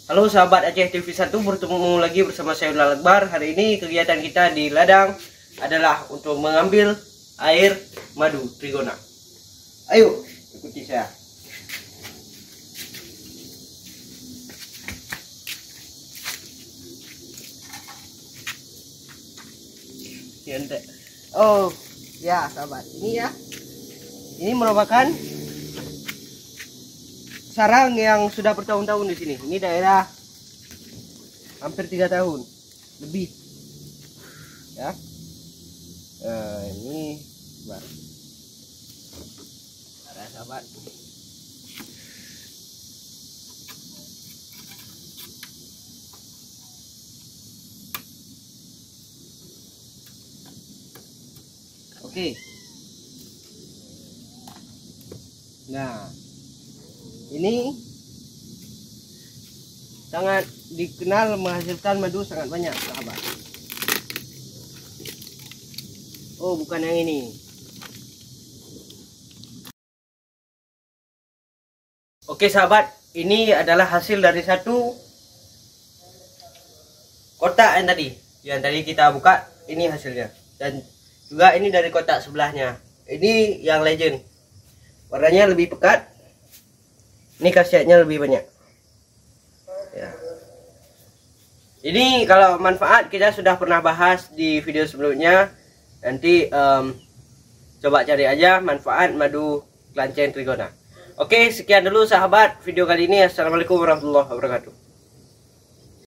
Halo sahabat Aceh TV1, bertemu lagi bersama saya Ulaal Akbar. Hari ini kegiatan kita di ladang adalah untuk mengambil air madu trigona. Ayo ikuti saya. Oh ya sahabat, ini ya. Ini merupakan sarang yang sudah bertahun-tahun di sini. Ini daerah hampir 3 tahun lebih, ya. Ini baru ada sahabat. Oke. Nah, ini sangat dikenal menghasilkan madu sangat banyak sahabat. Oh, bukan yang ini. Oke sahabat, ini adalah hasil dari satu kotak yang tadi kita buka. Ini hasilnya, dan juga ini dari kotak sebelahnya. Ini yang legend, warnanya lebih pekat. Ini khasiatnya lebih banyak, ya. Ini kalau manfaat kita sudah pernah bahas di video sebelumnya. Nanti coba cari aja manfaat madu Klanceng Trigona. Oke, sekian dulu sahabat video kali ini. Assalamualaikum warahmatullahi wabarakatuh.